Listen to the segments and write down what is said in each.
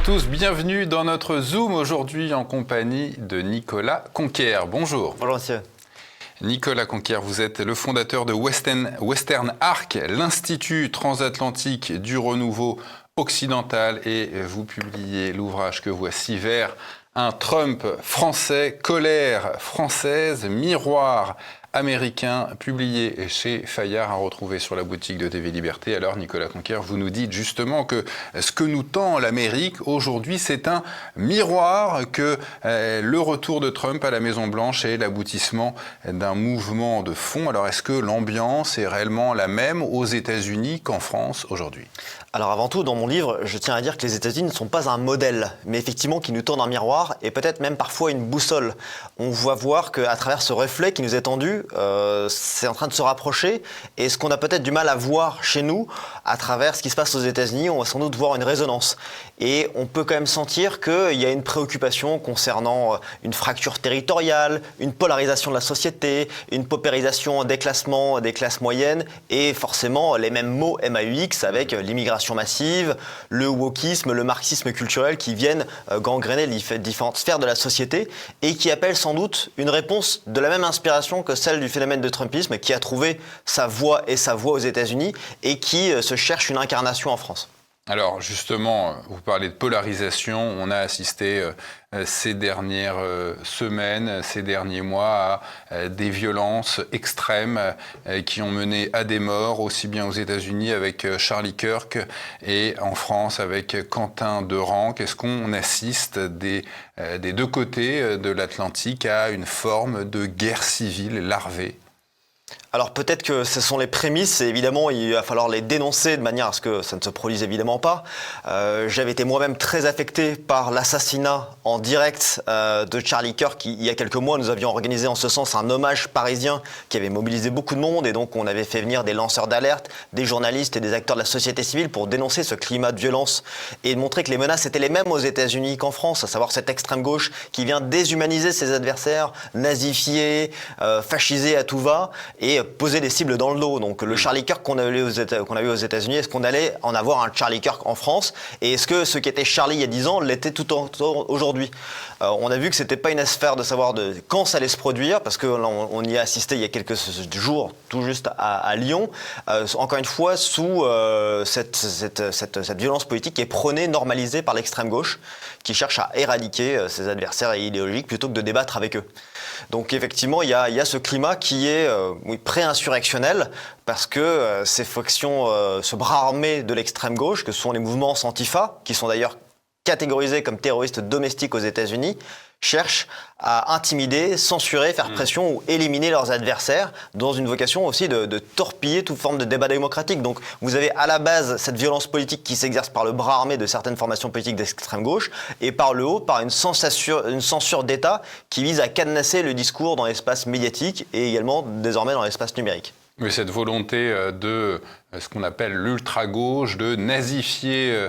tous, bienvenue dans notre Zoom aujourd'hui en compagnie de Nicolas Conquier. Bonjour. Bonjour monsieur. Nicolas Conquier, vous êtes le fondateur de Western Arc, l'Institut transatlantique du renouveau occidental, et vous publiez l'ouvrage que voici, Vers un Trump français, colère française, miroir américain, publié chez Fayard, à retrouver sur la boutique de TV Liberté. Alors Nicolas Conquier, vous nous dites justement que ce que nous tend l'Amérique aujourd'hui, c'est un miroir, que le retour de Trump à la Maison-Blanche est l'aboutissement d'un mouvement de fond. Alors est-ce que l'ambiance est réellement la même aux États-Unis qu'en France aujourd'hui ? Alors avant tout, dans mon livre, je tiens à dire que les États-Unis ne sont pas un modèle, mais effectivement qui nous tendent un miroir et peut-être même parfois une boussole. On voit voir qu'à travers ce reflet qui nous est tendu, c'est en train de se rapprocher, et ce qu'on a peut-être du mal à voir chez nous, à travers ce qui se passe aux États-Unis, on va sans doute voir une résonance. Et on peut quand même sentir qu'il y a une préoccupation concernant une fracture territoriale, une polarisation de la société, une paupérisation des classements des classes moyennes, et forcément les mêmes mots MAUX avec l'immigration massive, le wokisme, le marxisme culturel qui viennent gangréner les différentes sphères de la société et qui appellent sans doute une réponse de la même inspiration que celle du phénomène de Trumpisme, qui a trouvé sa voie aux États-Unis et qui se cherche une incarnation en France. Alors justement, vous parlez de polarisation, on a assisté ces dernières semaines, ces derniers mois à des violences extrêmes qui ont mené à des morts, aussi bien aux États-Unis avec Charlie Kirk et en France avec Quentin Derenque. Est-ce qu'on assiste des deux côtés de l'Atlantique à une forme de guerre civile larvée ? Alors peut-être que ce sont les prémices, et évidemment il va falloir les dénoncer de manière à ce que ça ne se produise évidemment pas. J'avais été moi-même très affecté par l'assassinat en direct de Charlie Kirk. Il y a quelques mois, nous avions organisé en ce sens un hommage parisien qui avait mobilisé beaucoup de monde, et donc on avait fait venir des lanceurs d'alerte, des journalistes et des acteurs de la société civile pour dénoncer ce climat de violence et montrer que les menaces étaient les mêmes aux États-Unis qu'en France, à savoir cette extrême gauche qui vient déshumaniser ses adversaires, nazifier, fasciser à tout va et poser des cibles dans le dos. Donc le Charlie Kirk qu'on a vu aux États-Unis, est-ce qu'on allait en avoir un Charlie Kirk en France? Et est-ce que ce qui était Charlie il y a 10 ans l'était tout aujourd'hui? On a vu que c'était pas une affaire de savoir quand ça allait se produire, parce qu'on y a assisté il y a quelques jours, tout juste à Lyon, encore une fois sous cette violence politique qui est prônée, normalisée par l'extrême gauche, qui cherche à éradiquer ses adversaires idéologiques plutôt que de débattre avec eux. Donc effectivement, il y a ce climat qui est pré-insurrectionnel, parce que ces factions, ce bras armé de l'extrême gauche, que sont les mouvements Antifa, qui sont d'ailleurs catégorisés comme terroristes domestiques aux États-Unis, cherchent à intimider, censurer, faire pression ou éliminer leurs adversaires, dans une vocation aussi de torpiller toute forme de débat démocratique. Donc vous avez à la base cette violence politique qui s'exerce par le bras armé de certaines formations politiques d'extrême gauche, et par le haut, par une censure d'État qui vise à cadenasser le discours dans l'espace médiatique et également désormais dans l'espace numérique. Mais cette volonté de ce qu'on appelle l'ultra-gauche, de nazifier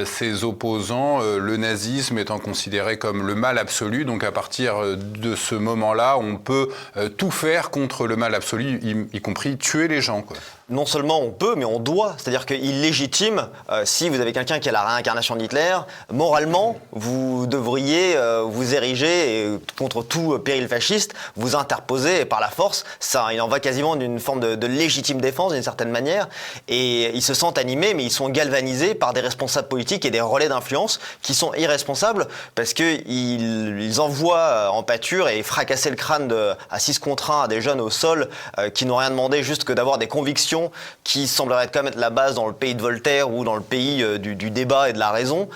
ses opposants, le nazisme étant considéré comme le mal absolu. Donc à partir de ce moment-là, on peut tout faire contre le mal absolu, y compris tuer les gens, quoi. Non seulement on peut, mais on doit. C'est-à-dire qu'il légitime, si vous avez quelqu'un qui a la réincarnation d'Hitler, moralement, vous devriez vous ériger contre tout péril fasciste, vous interposer par la force. Ça, il en va quasiment d'une forme de légitime défense, d'une certaine manière. Et ils se sentent animés, mais ils sont galvanisés par des responsables politiques et des relais d'influence qui sont irresponsables, parce qu'ils envoient en pâture et fracasser le crâne à 6 contre 1 à des jeunes au sol qui n'ont rien demandé, juste que d'avoir des convictions qui sembleraient quand même être la base dans le pays de Voltaire ou dans le pays du débat et de la raison,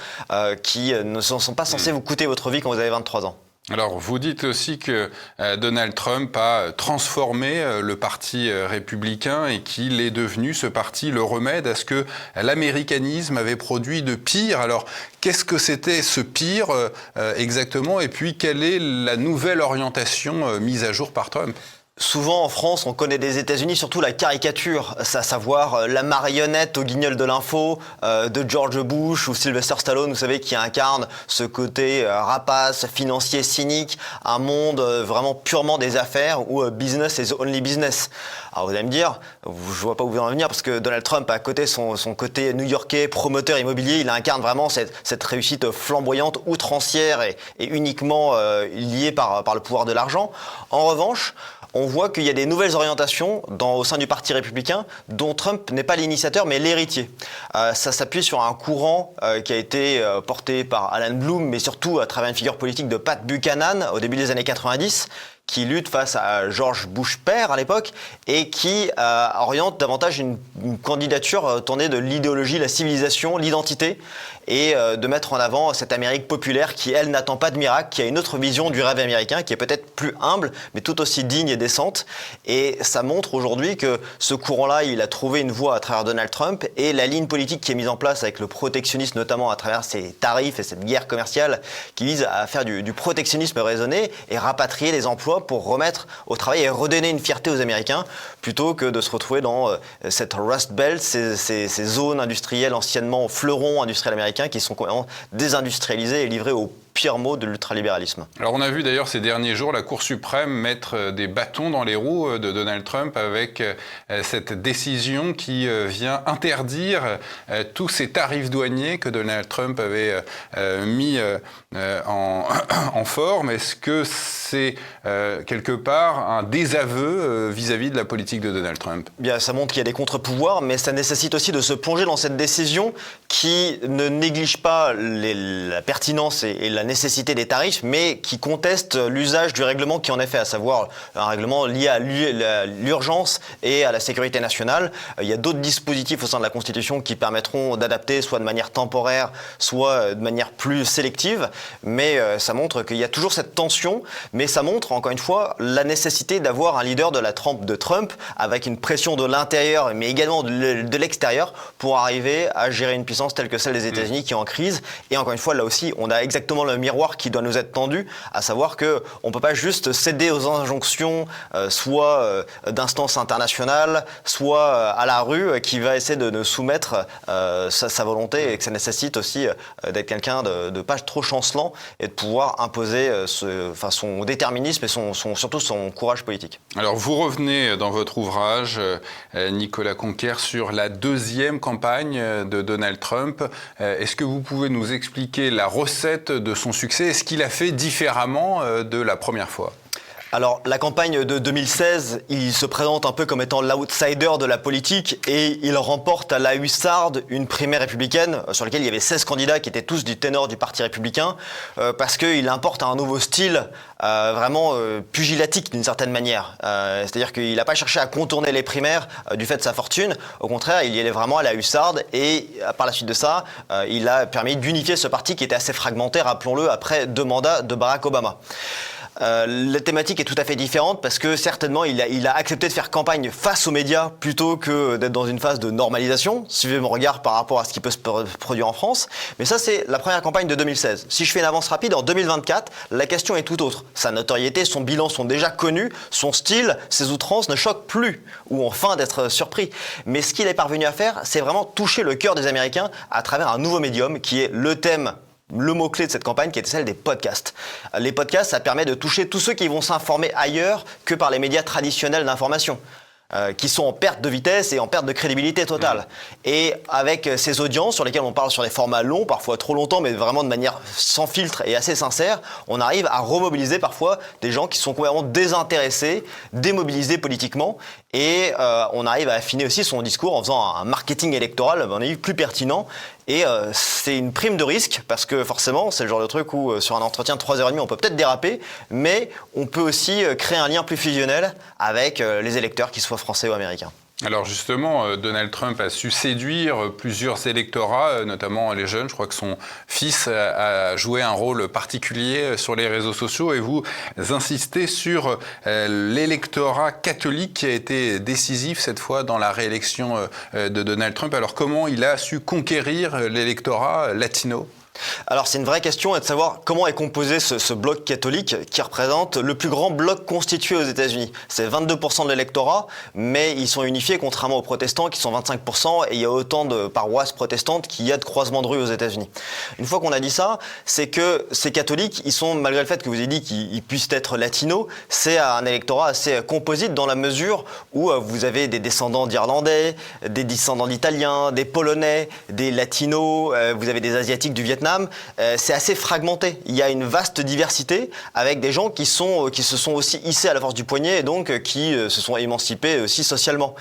qui ne sont pas censés vous coûter votre vie quand vous avez 23 ans. Alors, vous dites aussi que Donald Trump a transformé le parti républicain et qu'il est devenu, ce parti, le remède à ce que l'américanisme avait produit de pire. Alors, qu'est-ce que c'était ce pire exactement? Et puis, quelle est la nouvelle orientation mise à jour par Trump? Souvent en France, on connaît des États-Unis surtout la caricature, à savoir la marionnette au guignol de l'info de George Bush ou Sylvester Stallone, vous savez, qui incarne ce côté rapace, financier, cynique, un monde vraiment purement des affaires où business is only business. Alors vous allez me dire, je vois pas où vous en venir, parce que Donald Trump, à côté son côté new-yorkais, promoteur immobilier, il incarne vraiment cette réussite flamboyante, outrancière et uniquement liée par le pouvoir de l'argent. En revanche, on voit qu'il y a des nouvelles orientations au sein du Parti républicain dont Trump n'est pas l'initiateur mais l'héritier. Ça s'appuie sur un courant qui a été porté par Alan Bloom, mais surtout à travers une figure politique de Pat Buchanan au début des années 90, qui lutte face à George Bush père à l'époque et qui oriente davantage une candidature tournée de l'idéologie, la civilisation, l'identité et de mettre en avant cette Amérique populaire qui, elle, n'attend pas de miracle, qui a une autre vision du rêve américain, qui est peut-être plus humble, mais tout aussi digne et décente. Et ça montre aujourd'hui que ce courant-là, il a trouvé une voie à travers Donald Trump et la ligne politique qui est mise en place avec le protectionnisme, notamment à travers ces tarifs et cette guerre commerciale qui vise à faire du protectionnisme raisonné et rapatrier les emplois pour remettre au travail et redonner une fierté aux Américains, plutôt que de se retrouver dans cette Rust Belt, ces zones industrielles anciennement fleurons industriels américains qui sont complètement désindustrialisés et livrés aux pires maux de l'ultralibéralisme. Alors on a vu d'ailleurs ces derniers jours la Cour suprême mettre des bâtons dans les roues de Donald Trump avec cette décision qui vient interdire tous ces tarifs douaniers que Donald Trump avait mis en forme. Est-ce que c'est quelque part un désaveu vis-à-vis de la politique de Donald Trump? Bien, ça montre qu'il y a des contre-pouvoirs, mais ça nécessite aussi de se plonger dans cette décision qui ne néglige pas la pertinence et la nécessité des tarifs, mais qui conteste l'usage du règlement qui en est fait, à savoir un règlement lié à l'urgence et à la sécurité nationale. Il y a d'autres dispositifs au sein de la Constitution qui permettront d'adapter soit de manière temporaire, soit de manière plus sélective, mais ça montre qu'il y a toujours cette tension, mais ça montre encore une fois la nécessité d'avoir un leader de la trempe de Trump avec une pression de l'intérieur, mais également de l'extérieur pour arriver à gérer une puissance telle que celle des États-Unis qui est en crise. Et encore une fois, là aussi, on a exactement le miroir qui doit nous être tendu, à savoir que on peut pas juste céder aux injonctions, soit d'instances internationales, soit à la rue, qui va essayer de nous soumettre sa volonté, et que ça nécessite aussi d'être quelqu'un de pas trop chancelant et de pouvoir imposer son déterminisme et surtout son courage politique. Alors vous revenez dans votre ouvrage, Nicolas Conquer, sur la deuxième campagne de Donald Trump. Est-ce que vous pouvez nous expliquer la recette de son succès? Est-ce qu'il a fait différemment de la première fois? Alors, la campagne de 2016, il se présente un peu comme étant l'outsider de la politique et il remporte à la hussarde une primaire républicaine sur laquelle il y avait 16 candidats qui étaient tous du ténor du Parti républicain parce qu'il importe un nouveau style vraiment pugilatique d'une certaine manière. C'est-à-dire qu'il n'a pas cherché à contourner les primaires du fait de sa fortune. Au contraire, il y allait vraiment à la hussarde et par la suite de ça, il a permis d'unifier ce parti qui était assez fragmentaire, rappelons-le, après 2 mandats de Barack Obama. La thématique est tout à fait différente parce que certainement il a accepté de faire campagne face aux médias plutôt que d'être dans une phase de normalisation. Suivez mon regard par rapport à ce qui peut se produire en France. Mais ça, c'est la première campagne de 2016. Si je fais une avance rapide, en 2024, la question est tout autre. Sa notoriété, son bilan sont déjà connus, son style, ses outrances ne choquent plus ou enfin d'être surpris. Mais ce qu'il est parvenu à faire, c'est vraiment toucher le cœur des Américains à travers un nouveau médium qui est le thème, le mot-clé de cette campagne qui était celle des podcasts. Les podcasts, ça permet de toucher tous ceux qui vont s'informer ailleurs que par les médias traditionnels d'information, qui sont en perte de vitesse et en perte de crédibilité totale. Et avec ces audiences sur lesquelles on parle sur des formats longs, parfois trop longtemps, mais vraiment de manière sans filtre et assez sincère, on arrive à remobiliser parfois des gens qui sont complètement désintéressés, démobilisés politiquement, et on arrive à affiner aussi son discours en faisant un marketing électoral, à mon avis, plus pertinent. Et c'est une prime de risque parce que forcément, c'est le genre de truc où sur un entretien de 3h30, on peut peut-être déraper, mais on peut aussi créer un lien plus fusionnel avec les électeurs, qu'ils soient français ou américains. Alors justement, Donald Trump a su séduire plusieurs électorats, notamment les jeunes. Je crois que son fils a joué un rôle particulier sur les réseaux sociaux et vous insistez sur l'électorat catholique qui a été décisif cette fois dans la réélection de Donald Trump. Alors comment il a su conquérir l'électorat latino ? Alors c'est une vraie question, de savoir comment est composé ce bloc catholique qui représente le plus grand bloc constitué aux États-Unis. C'est 22% de l'électorat, mais ils sont unifiés contrairement aux protestants qui sont 25%, et il y a autant de paroisses protestantes qu'il y a de croisements de rue aux États-Unis. Une fois qu'on a dit ça, c'est que ces catholiques, ils sont, malgré le fait que vous avez dit qu'ils puissent être latinos, c'est un électorat assez composite dans la mesure où vous avez des descendants d'Irlandais, des descendants d'Italiens, des Polonais, des Latinos, vous avez des Asiatiques du Vietnam. C'est assez fragmenté. Il y a une vaste diversité avec des gens qui se sont aussi hissés à la force du poignet et donc qui se sont émancipés aussi socialement.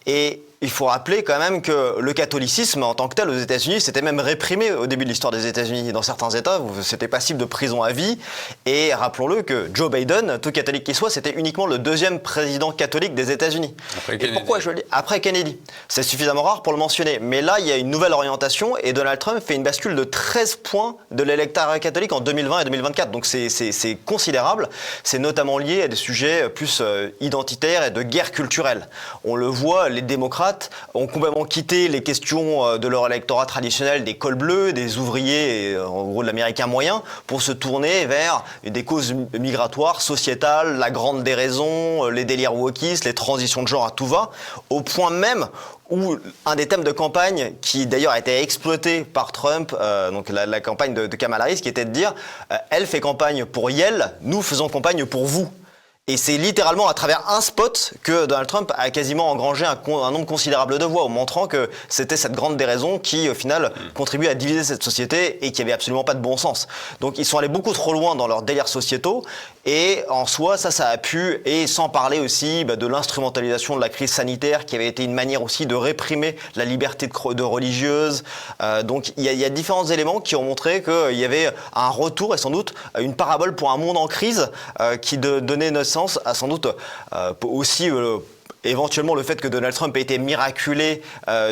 Et il faut rappeler quand même que le catholicisme en tant que tel aux États-Unis, c'était même réprimé au début de l'histoire des États-Unis. Dans certains États, c'était passible de prison à vie. Et rappelons-le que Joe Biden, tout catholique qu'il soit, c'était uniquement le deuxième président catholique des États-Unis. Et pourquoi je le dis ? Après Kennedy. C'est suffisamment rare pour le mentionner. Mais là, il y a une nouvelle orientation et Donald Trump fait une bascule de 13 points de l'électorat catholique en 2020 et 2024. Donc c'est considérable. C'est notamment lié à des sujets plus identitaires et de guerre culturelle. On le voit, les démocrates ont complètement quitté les questions de leur électorat traditionnel des cols bleus, des ouvriers, et, en gros de l'américain moyen, pour se tourner vers des causes migratoires, sociétales, la grande déraison, les délires wokistes, les transitions de genre à tout va, au point même où un des thèmes de campagne qui d'ailleurs a été exploité par Trump, donc la campagne de Kamala Harris, qui était de dire elle fait campagne pour Yale, nous faisons campagne pour vous. Et c'est littéralement à travers un spot que Donald Trump a quasiment engrangé un nombre considérable de voix, en montrant que c'était cette grande déraison qui, au final, contribue à diviser cette société et qui avait absolument pas de bon sens. Donc ils sont allés beaucoup trop loin dans leurs délires sociétaux, et en soi, ça a pu, et sans parler aussi de l'instrumentalisation de la crise sanitaire, qui avait été une manière aussi de réprimer la liberté de religieuse. Donc il y a différents éléments qui ont montré qu'il y avait un retour, et sans doute une parabole pour un monde en crise, qui donnait naissance à sans doute aussi éventuellement le fait que Donald Trump ait été miraculé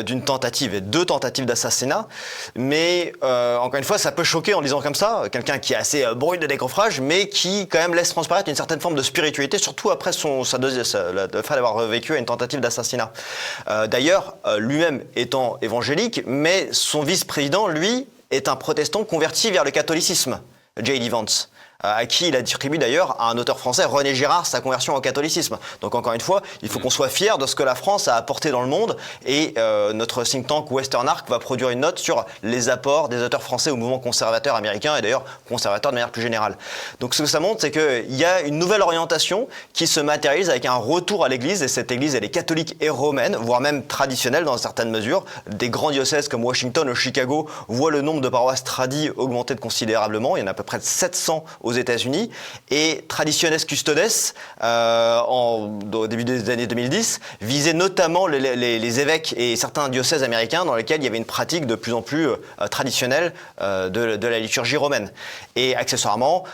d'une tentative et deux tentatives d'assassinat. Mais encore une fois, ça peut choquer en disant comme ça, quelqu'un qui est assez brut de décoffrage, mais qui quand même laisse transparaître une certaine forme de spiritualité, surtout après le fait d'avoir vécu à une tentative d'assassinat. D'ailleurs, lui-même étant évangélique, mais son vice-président, lui, est un protestant converti vers le catholicisme, J.D. Vance, à qui il attribue d'ailleurs à un auteur français, René Girard, sa conversion au catholicisme. Donc encore une fois, il faut qu'on soit fier de ce que la France a apporté dans le monde, et notre think tank Western Arc va produire une note sur les apports des auteurs français au mouvement conservateur américain, et d'ailleurs conservateur de manière plus générale. Donc ce que ça montre, c'est qu'il y a une nouvelle orientation qui se matérialise avec un retour à l'église, et cette église elle est catholique et romaine, voire même traditionnelle dans certaines mesures. Des grands diocèses comme Washington ou Chicago voient le nombre de paroisses tradies augmenter considérablement. Il y en a à peu près de 700 aux États-Unis, et Traditiones Custodes, au début des années 2010, visait notamment les évêques et certains diocèses américains dans lesquels il y avait une pratique de plus en plus traditionnelle de la liturgie romaine. Et accessoirement,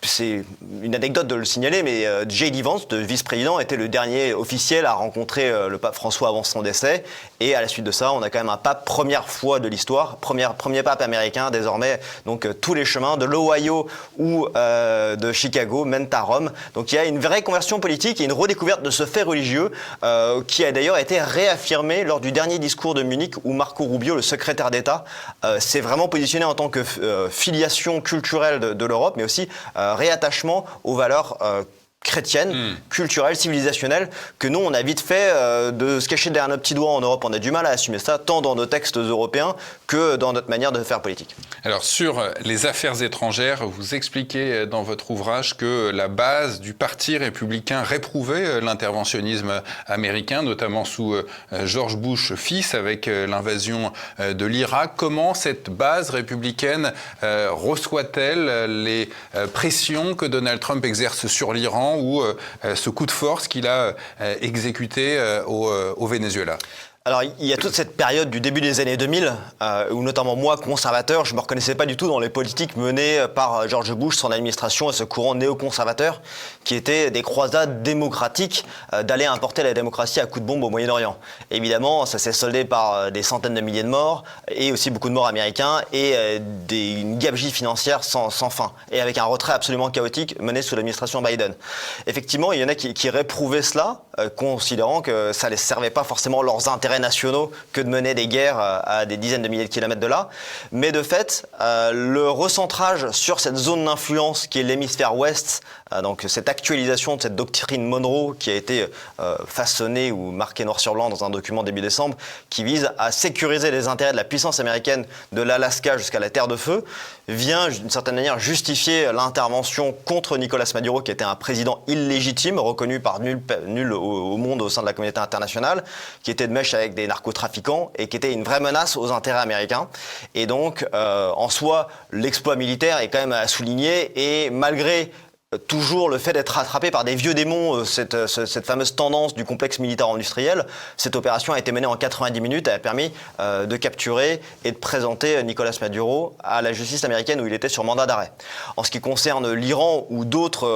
c'est une anecdote de le signaler, mais J.D. Vance, le vice-président, était le dernier officiel à rencontrer le pape François avant son décès. Et à la suite de ça, on a quand même un pape, première fois de l'histoire, premier pape américain désormais. Donc tous les chemins de l'Ohio ou de Chicago mènent à Rome. Donc il y a une vraie conversion politique et une redécouverte de ce fait religieux qui a d'ailleurs été réaffirmé lors du dernier discours de Munich, où Marco Rubio, le secrétaire d'État, s'est vraiment positionné en tant que filiation culturelle de l'Europe, mais aussi réattachement aux valeurs chrétienne, culturelle, civilisationnelle, que nous on a vite fait de se cacher derrière nos petits doigts en Europe. On a du mal à assumer ça, tant dans nos textes européens que dans notre manière de faire politique. Alors sur les affaires étrangères, vous expliquez dans votre ouvrage que la base du parti républicain réprouvait l'interventionnisme américain, notamment sous George Bush fils, avec l'invasion de l'Irak. Comment cette base républicaine reçoit-elle les pressions que Donald Trump exerce sur l'Iran, ou ce coup de force qu'il a exécuté au Venezuela? Alors, il y a toute cette période du début des années 2000, où notamment moi, conservateur, je ne me reconnaissais pas du tout dans les politiques menées par George Bush, son administration et ce courant néoconservateur, qui étaient des croisades démocratiques d'aller importer la démocratie à coups de bombe au Moyen-Orient. Évidemment, ça s'est soldé par des centaines de milliers de morts, et aussi beaucoup de morts américains, et une gabegie financière sans fin, et avec un retrait absolument chaotique mené sous l'administration Biden. Effectivement, il y en a qui réprouvaient cela, considérant que ça ne les servait pas forcément leurs intérêts nationaux que de mener des guerres à des dizaines de milliers de kilomètres de là. Mais de fait, le recentrage sur cette zone d'influence qui est l'hémisphère ouest, donc cette actualisation de cette doctrine Monroe qui a été façonnée ou marquée noir sur blanc dans un document début décembre, qui vise à sécuriser les intérêts de la puissance américaine de l'Alaska jusqu'à la Terre de Feu, vient d'une certaine manière justifier l'intervention contre Nicolas Maduro, qui était un président illégitime, reconnu par nul au monde au sein de la communauté internationale, qui était de mèche avec des narcotrafiquants et qui était une vraie menace aux intérêts américains. Et donc, en soi, l'exploit militaire est quand même à souligner, et malgré toujours le fait d'être rattrapé par des vieux démons, cette fameuse tendance du complexe militaire-industriel, cette opération a été menée en 90 minutes, elle a permis de capturer et de présenter Nicolas Maduro à la justice américaine où il était sur mandat d'arrêt. En ce qui concerne l'Iran ou d'autres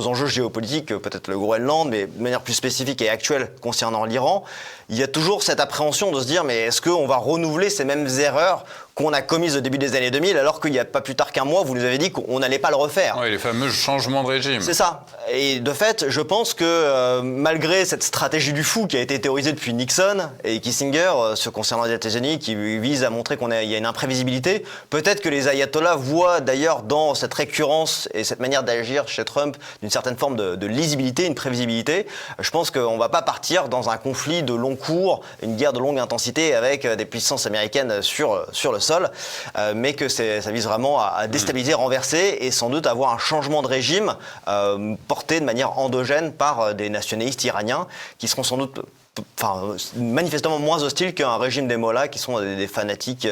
enjeux géopolitiques, peut-être le Groenland, mais de manière plus spécifique et actuelle concernant l'Iran, il y a toujours cette appréhension de se dire mais est-ce qu'on va renouveler ces mêmes erreurs qu'on a commises au début des années 2000, alors qu'il n'y a pas plus tard qu'un mois, vous nous avez dit qu'on n'allait pas le refaire. Oui, les fameux changements de régime. C'est ça. Et de fait, je pense que malgré cette stratégie du fou qui a été théorisée depuis Nixon et Kissinger, ce concernant les États-Unis, qui vise à montrer qu'il y a une imprévisibilité, peut-être que les ayatollahs voient d'ailleurs dans cette récurrence et cette manière d'agir chez Trump d'une certaine forme de lisibilité, une prévisibilité. Je pense qu'on ne va pas partir dans un conflit de long cours, une guerre de longue intensité avec des puissances américaines sur le sol, mais que ça vise vraiment à déstabiliser, renverser et sans doute avoir un changement de régime porté de manière endogène par des nationalistes iraniens qui seront sans doute manifestement moins hostiles qu'un régime des mollahs qui sont des fanatiques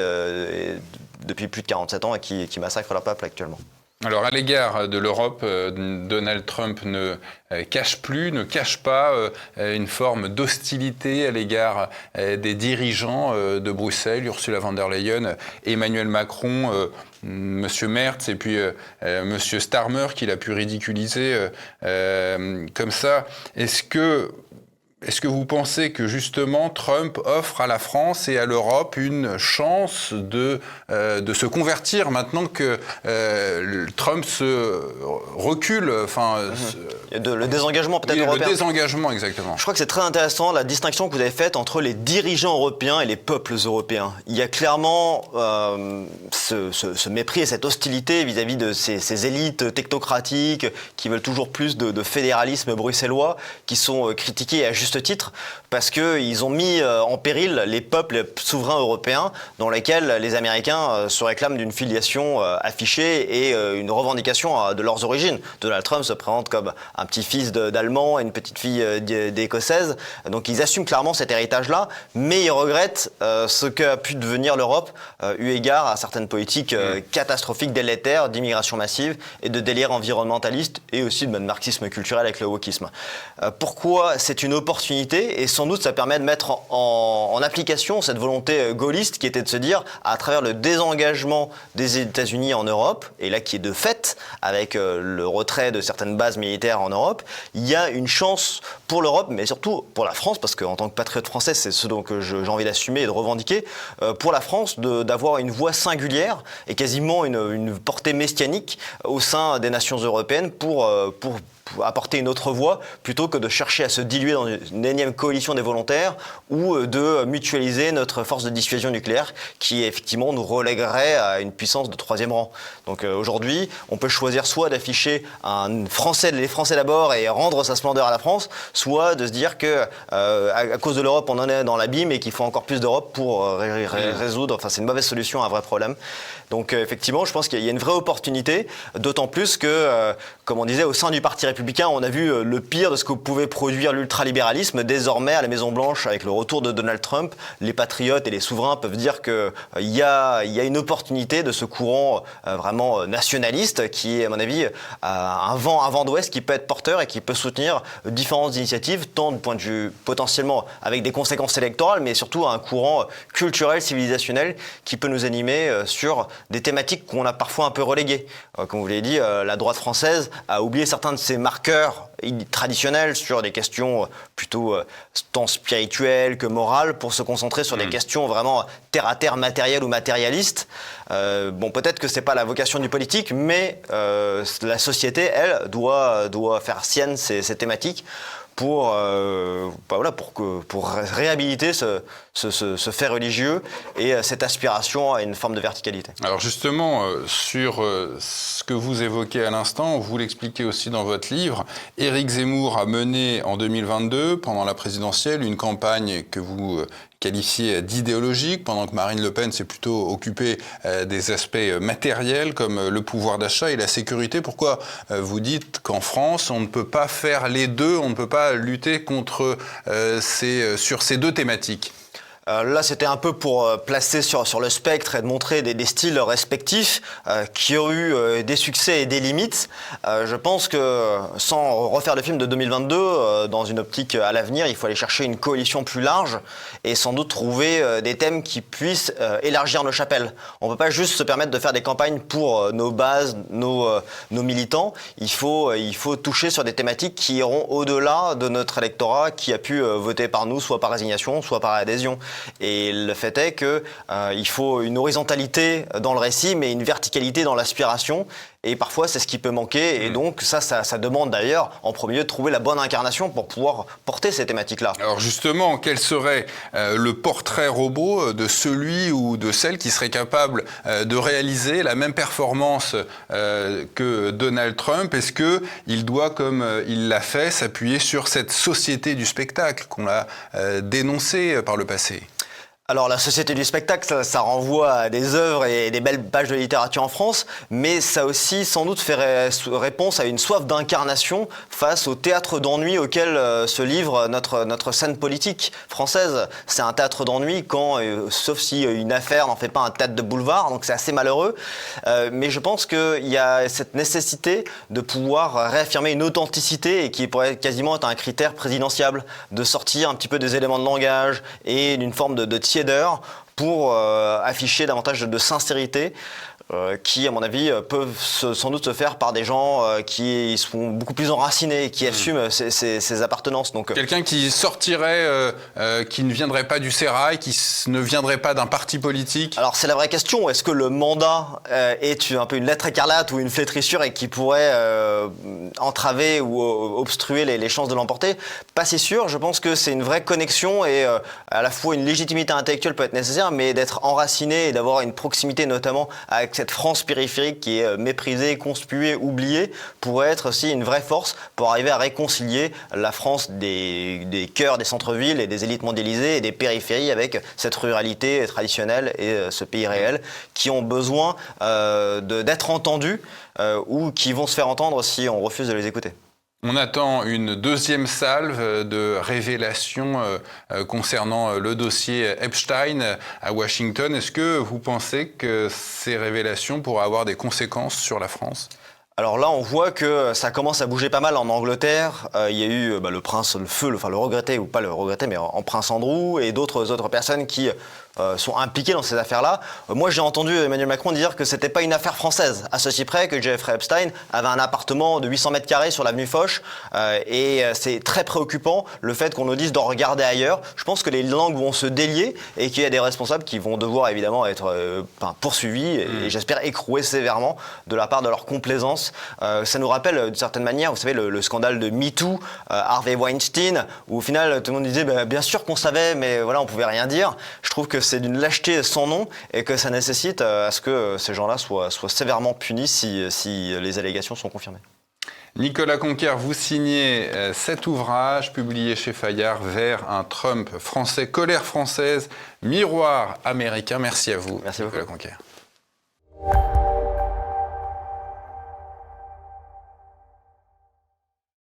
depuis plus de 47 ans et qui massacrent leur peuple actuellement. Alors à l'égard de l'Europe, Donald Trump ne cache pas une forme d'hostilité à l'égard des dirigeants de Bruxelles, Ursula von der Leyen, Emmanuel Macron, Monsieur Merz et puis Monsieur Starmer qu'il a pu ridiculiser comme ça. Est-ce que vous pensez que justement Trump offre à la France et à l'Europe une chance de se convertir maintenant que Trump se recule, le désengagement peut-être européen. Le désengagement, exactement. Je crois que c'est très intéressant la distinction que vous avez faite entre les dirigeants européens et les peuples européens. Il y a clairement ce mépris et cette hostilité vis-à-vis de ces élites technocratiques qui veulent toujours plus de fédéralisme bruxellois, qui sont critiqués à juste titre parce qu'ils ont mis en péril les peuples souverains européens dans lesquels les Américains se réclament d'une filiation affichée et une revendication de leurs origines. Donald Trump se présente comme un petit-fils d'Allemand et une petite-fille d'Écossaise. Donc ils assument clairement cet héritage-là, mais ils regrettent ce qu'a pu devenir l'Europe eu égard à certaines politiques catastrophiques, délétères, d'immigration massive et de délire environnementaliste et aussi de marxisme culturel avec le wokisme. Pourquoi c'est une opportunité et sans doute ça permet de mettre en application cette volonté gaulliste qui était de se dire à travers le désengagement des États-Unis en Europe, et là qui est de fait avec le retrait de certaines bases militaires en Europe, il y a une chance pour l'Europe, mais surtout pour la France, parce qu'en tant que patriote français, c'est ce dont j'ai envie d'assumer et de revendiquer, pour la France d'avoir une voix singulière et quasiment une portée messianique au sein des nations européennes pour apporter une autre voie plutôt que de chercher à se diluer dans une énième coalition des volontaires ou de mutualiser notre force de dissuasion nucléaire qui effectivement nous relèguerait à une puissance de troisième rang. Donc aujourd'hui, on peut choisir soit d'afficher les Français d'abord et rendre sa splendeur à la France, soit de se dire que à cause de l'Europe, on en est dans l'abîme et qu'il faut encore plus d'Europe pour résoudre. Enfin, c'est une mauvaise solution à un vrai problème. Donc effectivement, je pense qu'il y a une vraie opportunité, d'autant plus que, comme on disait, au sein du Parti républicain, on a vu le pire de ce que pouvait produire l'ultralibéralisme. Désormais, à la Maison-Blanche, avec le retour de Donald Trump, les patriotes et les souverains peuvent dire qu'il y a une opportunité de ce courant vraiment nationaliste qui est, à mon avis, un vent d'ouest qui peut être porteur et qui peut soutenir différentes initiatives, tant du point de vue potentiellement avec des conséquences électorales, mais surtout un courant culturel, civilisationnel qui peut nous animer sur des thématiques qu'on a parfois un peu reléguées. Comme vous l'avez dit, la droite française a oublié certains de ses marqueurs traditionnels sur des questions plutôt tant spirituelles que morales pour se concentrer sur des questions vraiment terre-à-terre, matérielles ou matérialistes. Peut-être que c'est pas la vocation du politique, mais la société, elle, doit faire sienne ces thématiques pour réhabiliter ce fait religieux et cette aspiration à une forme de verticalité. Alors justement, sur ce que vous évoquez à l'instant, vous l'expliquez aussi dans votre livre, Éric Zemmour a mené en 2022, pendant la présidentielle, une campagne que vous qualifiée d'idéologique, pendant que Marine Le Pen s'est plutôt occupée des aspects matériels comme le pouvoir d'achat et la sécurité. Pourquoi vous dites qu'en France, on ne peut pas faire les deux, on ne peut pas lutter contre sur ces deux thématiques ? Là, c'était un peu pour placer sur le spectre et de montrer des styles respectifs qui ont eu des succès et des limites. Je pense que sans refaire le film de 2022, dans une optique à l'avenir, il faut aller chercher une coalition plus large et sans doute trouver des thèmes qui puissent élargir nos chapelles. On ne peut pas juste se permettre de faire des campagnes pour nos bases, nos militants. Il faut toucher sur des thématiques qui iront au-delà de notre électorat qui a pu voter par nous, soit par résignation, soit par adhésion. Et le fait est qu'il faut une horizontalité dans le récit, mais une verticalité dans l'aspiration. Et parfois, c'est ce qui peut manquer. Et donc, ça demande d'ailleurs, en premier lieu, de trouver la bonne incarnation pour pouvoir porter ces thématiques-là. Alors justement, quel serait le portrait robot de celui ou de celle qui serait capable de réaliser la même performance que Donald Trump ? Est-ce qu'il doit, comme il l'a fait, s'appuyer sur cette société du spectacle qu'on a dénoncée par le passé ? Alors la société du spectacle, ça renvoie à des œuvres et des belles pages de littérature en France, mais ça aussi sans doute fait réponse à une soif d'incarnation face au théâtre d'ennui auquel se livre notre scène politique française. C'est un théâtre d'ennui sauf si une affaire n'en fait pas un théâtre de boulevard, donc c'est assez malheureux. Mais je pense qu'il y a cette nécessité de pouvoir réaffirmer une authenticité et qui pourrait quasiment être un critère présidentiable, de sortir un petit peu des éléments de langage et d'une forme de tiers d'heure pour afficher davantage de sincérité qui, à mon avis, peuvent sans doute se faire par des gens qui sont beaucoup plus enracinés, qui assument ces appartenances. Donc, quelqu'un qui sortirait, qui ne viendrait pas du sérail, qui ne viendrait pas d'un parti politique. Alors c'est la vraie question. Est-ce que le mandat est un peu une lettre écarlate ou une flétrissure et qui pourrait entraver ou obstruer les chances de l'emporter ? Pas si sûr. Je pense que c'est une vraie connexion et à la fois une légitimité intellectuelle peut être nécessaire, mais d'être enraciné et d'avoir une proximité notamment avec cette France périphérique qui est méprisée, conspuée, oubliée, pourrait être aussi une vraie force pour arriver à réconcilier la France des cœurs des centres-villes et des élites mondialisées et des périphéries avec cette ruralité traditionnelle et ce pays réel qui ont besoin d'être entendus ou qui vont se faire entendre si on refuse de les écouter. On attend une deuxième salve de révélations concernant le dossier Epstein à Washington. Est-ce que vous pensez que ces révélations pourraient avoir des conséquences sur la France ? Alors là, on voit que ça commence à bouger pas mal en Angleterre. Il y a eu le prince, le regretté, ou pas le regretté, mais en prince Andrew, et d'autres personnes qui sont impliquées dans ces affaires-là. Moi, j'ai entendu Emmanuel Macron dire que c'était pas une affaire française, à ceci près que Jeffrey Epstein avait un appartement de 800 mètres carrés sur l'avenue Foch, et c'est très préoccupant le fait qu'on nous dise d'en regarder ailleurs. Je pense que les langues vont se délier et qu'il y a des responsables qui vont devoir évidemment être poursuivis et j'espère écroués sévèrement de la part de leur complaisance. Ça nous rappelle d'une certaine manière, vous savez, le scandale de MeToo, Harvey Weinstein, où au final tout le monde disait bien sûr qu'on savait, mais voilà, on pouvait rien dire. Je trouve que c'est d'une lâcheté sans nom et que ça nécessite à ce que ces gens-là soient sévèrement punis si les allégations sont confirmées. Nicolas Conquer, vous signez cet ouvrage publié chez Fayard, Vers un Trump français, colère française, miroir américain. Merci à vous, Merci beaucoup. Nicolas Conquer.